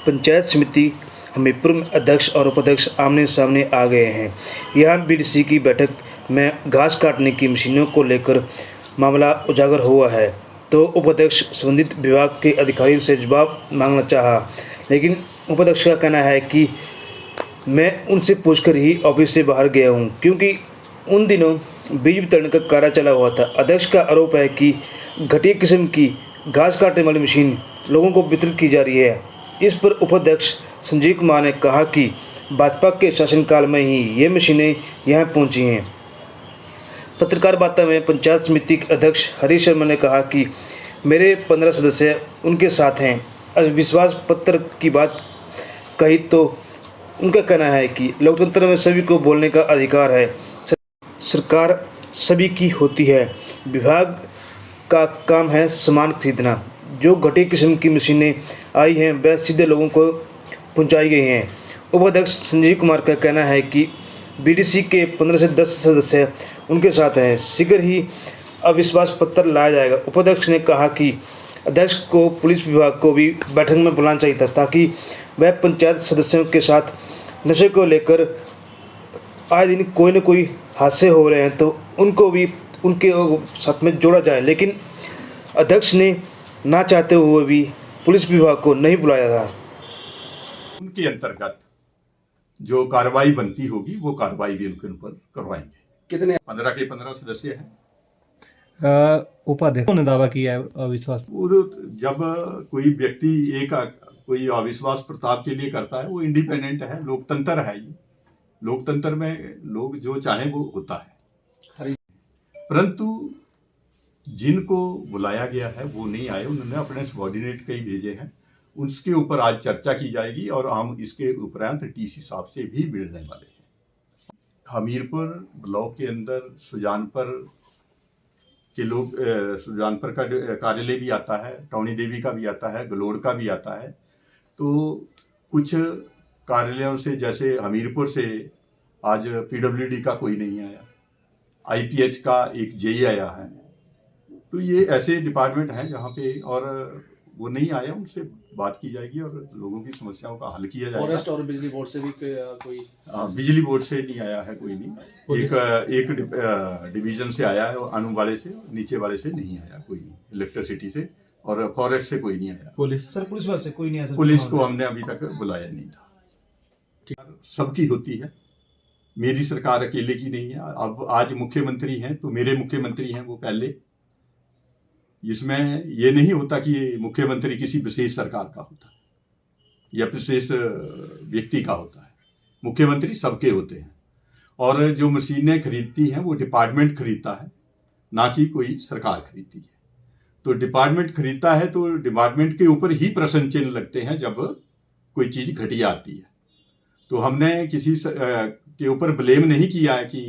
पंचायत समिति हमीरपुर में अध्यक्ष और उपाध्यक्ष आमने सामने आ गए हैं। यहाँ बीडीसी की बैठक में घास काटने की मशीनों को लेकर मामला उजागर हुआ है, तो उपाध्यक्ष संबंधित विभाग के अधिकारियों से जवाब मांगना चाहा, लेकिन उपाध्यक्ष का कहना है कि मैं उनसे पूछकर ही ऑफिस से बाहर गया हूँ, क्योंकि उन दिनों बिजली वितरण का कार्य चला हुआ था। अध्यक्ष का आरोप है कि घटिया किस्म की घास काटने वाली मशीन लोगों को वितरित की जा रही है। इस पर उपाध्यक्ष संजीव कुमार ने कहा कि भाजपा के शासनकाल में ही ये मशीनें यहाँ पहुँची हैं। पत्रकार वार्ता में पंचायत समिति के अध्यक्ष हरीश शर्मा ने कहा कि मेरे 15 सदस्य उनके साथ हैं। अविश्वास पत्र की बात कही तो उनका कहना है कि लोकतंत्र में सभी को बोलने का अधिकार है, सरकार सभी की होती है, विभाग का काम है सामान खरीदना। जो घटिया किस्म की मशीनें आई हैं वह सीधे लोगों को पहुंचाई गई हैं। उपाध्यक्ष संजीव कुमार का कहना है कि बीडीसी के 15 से 10 सदस्य उनके साथ हैं, शीघ्र ही अविश्वास पत्र लाया जाएगा। उपाध्यक्ष ने कहा कि अध्यक्ष को पुलिस विभाग को भी बैठक में बुलाना चाहिए था, ताकि वह पंचायत सदस्यों के साथ नशे को लेकर आए दिन कोई न कोई हादसे हो रहे हैं तो उनको भी उनके साथ में जोड़ा जाए, लेकिन अध्यक्ष ने ना चाहते हुए भी पुलिस विभाग को नहीं बुलाया था। उनके अंतर्गत जो कार्रवाई बनती होगी वो कार्रवाई भी उनके ऊपर करवाएंगे। कितने 15 के 15 सदस्य हैं। उपाध्यक्ष ने दावा किया है अविश्वास। जब कोई व्यक्ति कोई अविश्वास प्रस्ताव के लिए करता है वो इंडिपेंडेंट है, लोकतंत्र है। ये लोकतंत्र में लोग जो चाहें वो होता है, परंतु जिनको बुलाया गया है वो नहीं आए, उन्होंने अपने सबॉर्डिनेट कई भेजे हैं। उसके ऊपर आज चर्चा की जाएगी और हम इसके उपरांत टीसी साहब से भी मिलने वाले हैं। हमीरपुर ब्लॉक के अंदर सुजानपुर के लोग, सुजानपुर का कार्यालय भी आता है, टौनी देवी का भी आता है, गलोड़ का भी आता है। तो कुछ कार्यालयों से, जैसे हमीरपुर से आज पीडब्ल्यूडी का कोई नहीं आया, आईपीएच का एक जेई आया है। तो ये ऐसे डिपार्टमेंट हैं जहाँ पे, और वो नहीं आया, उनसे बात की जाएगी और लोगों की समस्याओं का हल किया जाएगा। फॉरेस्ट और बिजली बोर्ड से भी कोई? बिजली बोर्ड से नहीं आया है कोई नहीं। एक डिवीजन से आया है, अनु वाले से, नीचे वाले से नहीं आया कोई नहीं, इलेक्ट्रिसिटी से, और फॉरेस्ट से कोई नहीं आया। पुलिस वाले से कोई नहीं आया। पुलिस को हमने अभी तक बुलाया नहीं था। सबकी होती है, मेरी सरकार अकेले की नहीं है। अब आज मुख्यमंत्री हैं तो मेरे मुख्यमंत्री हैं वो पहले। इसमें ये नहीं होता कि ये मुख्यमंत्री किसी विशेष सरकार का होता है या विशेष व्यक्ति का होता है। मुख्यमंत्री सबके होते हैं, और जो मशीनें खरीदती हैं वो डिपार्टमेंट खरीदता है, ना कि कोई सरकार खरीदती है। तो डिपार्टमेंट खरीदता है तो डिपार्टमेंट के ऊपर ही प्रश्न चिन्ह लगते हैं जब कोई चीज़ घटिया आती है। तो हमने किसी के ऊपर ब्लेम नहीं किया है कि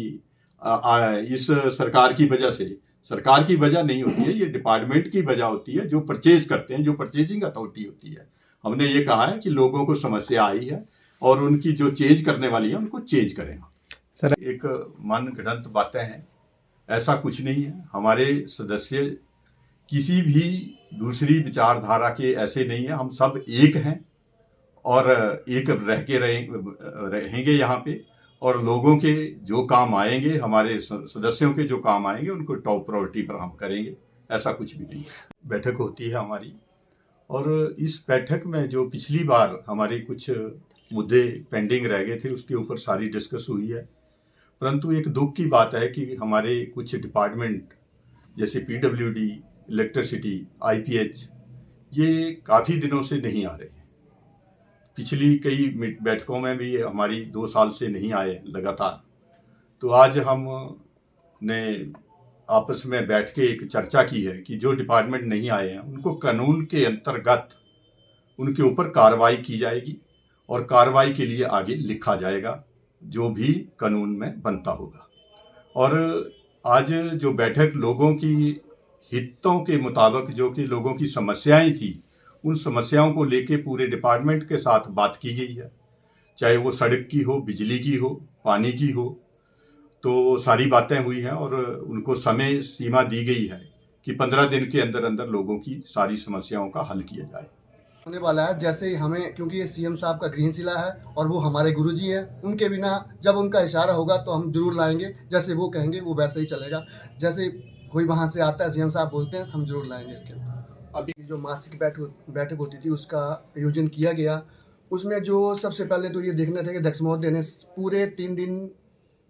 इस सरकार की वजह से। सरकार की वजह नहीं होती है, ये डिपार्टमेंट की वजह होती है, जो परचेज करते हैं, जो परचेजिंग अथॉरिटी होती है। हमने ये कहा है कि लोगों को समस्या आई है और उनकी जो चेंज करने वाली है उनको चेंज करें। सर, एक मन गढ़ंत बातें हैं, ऐसा कुछ नहीं है। हमारे सदस्य किसी भी दूसरी विचारधारा के ऐसे नहीं है, हम सब एक हैं और एक रह के रहेंगे यहाँ पे, और लोगों के जो काम आएंगे, हमारे सदस्यों के जो काम आएंगे उनको टॉप प्रायोरिटी पर हम करेंगे। ऐसा कुछ भी नहीं। बैठक होती है हमारी, और इस बैठक में जो पिछली बार हमारे कुछ मुद्दे पेंडिंग रह गए थे उसके ऊपर सारी डिस्कस हुई है। परंतु एक दुख की बात है कि हमारे कुछ डिपार्टमेंट जैसे पीडब्ल्यूडी, इलेक्ट्रिसिटी, आईपीएच, ये काफ़ी दिनों से नहीं आ रहे हैं। पिछली कई बैठकों में भी हमारी 2 साल से नहीं आए लगातार। तो आज हमने आपस में बैठ के एक चर्चा की है कि जो डिपार्टमेंट नहीं आए हैं उनको कानून के अंतर्गत उनके ऊपर कार्रवाई की जाएगी, और कार्रवाई के लिए आगे लिखा जाएगा जो भी कानून में बनता होगा। और आज जो बैठक लोगों की हितों के मुताबिक, जो कि लोगों की समस्याएं थी, उन समस्याओं को लेके पूरे डिपार्टमेंट के साथ बात की गई है, चाहे वो सड़क की हो, बिजली की हो, पानी की हो। तो सारी बातें हुई हैं और उनको समय सीमा दी गई है कि 15 दिन के अंदर अंदर लोगों की सारी समस्याओं का हल किया जाए। होने वाला है। जैसे ही हमें, क्योंकि ये सीएम साहब का गृह शिला है और वो हमारे गुरुजी हैं, उनके बिना जब उनका इशारा होगा तो हम जरूर लाएंगे। जैसे वो कहेंगे वो वैसे ही चलेगा। जैसे कोई वहाँ से आता है, सीएम साहब बोलते हैं, हम जरूर लाएंगे इसके। अभी जो मासिक बैठक होती थी उसका आयोजन किया गया। उसमें जो सबसे पहले तो ये देखना था कि अध्यक्ष महोदय ने पूरे 3 दिन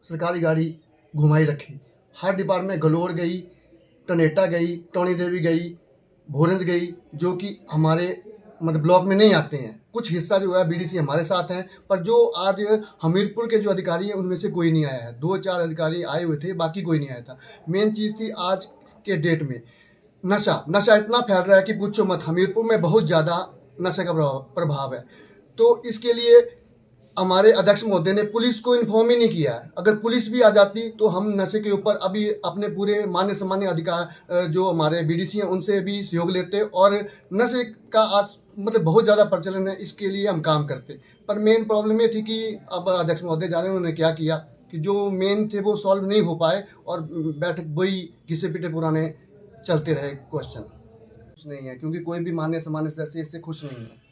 सरकारी गाड़ी घुमाई रखी। हर डिपार्टमेंट गलोर गई, टनेटा गई, टोनी देवी गई, भोरंज गई, जो कि हमारे मतलब ब्लॉक में नहीं आते हैं। कुछ हिस्सा जो है बीडीसी हमारे साथ हैं, पर जो आज हमीरपुर के जो अधिकारी हैं उनमें से कोई नहीं आया है। 2-4 अधिकारी आए हुए थे, बाकी कोई नहीं आया था। मेन चीज़ थी आज के डेट में नशा इतना फैल रहा है कि पूछो मत। हमीरपुर में बहुत ज़्यादा नशे का प्रभाव है। तो इसके लिए हमारे अध्यक्ष महोदय ने पुलिस को इन्फॉर्म ही नहीं किया है। अगर पुलिस भी आ जाती तो हम नशे के ऊपर अभी अपने पूरे मान्य सम्मान्य अधिकार जो हमारे बीडीसी हैं उनसे भी सहयोग लेते और नशे का आज मतलब बहुत ज़्यादा प्रचलन है, इसके लिए हम काम करते। पर मेन प्रॉब्लम ये थी कि अब अध्यक्ष महोदय जा रहे हैं, उन्होंने क्या किया कि जो मेन थे वो सॉल्व नहीं हो पाए और बैठक वही घिसे पिटे पुराने चलते रहे क्वेश्चन। कुछ नहीं है, क्योंकि कोई भी मान्य सम्मान्य सदस्य इससे खुश नहीं है।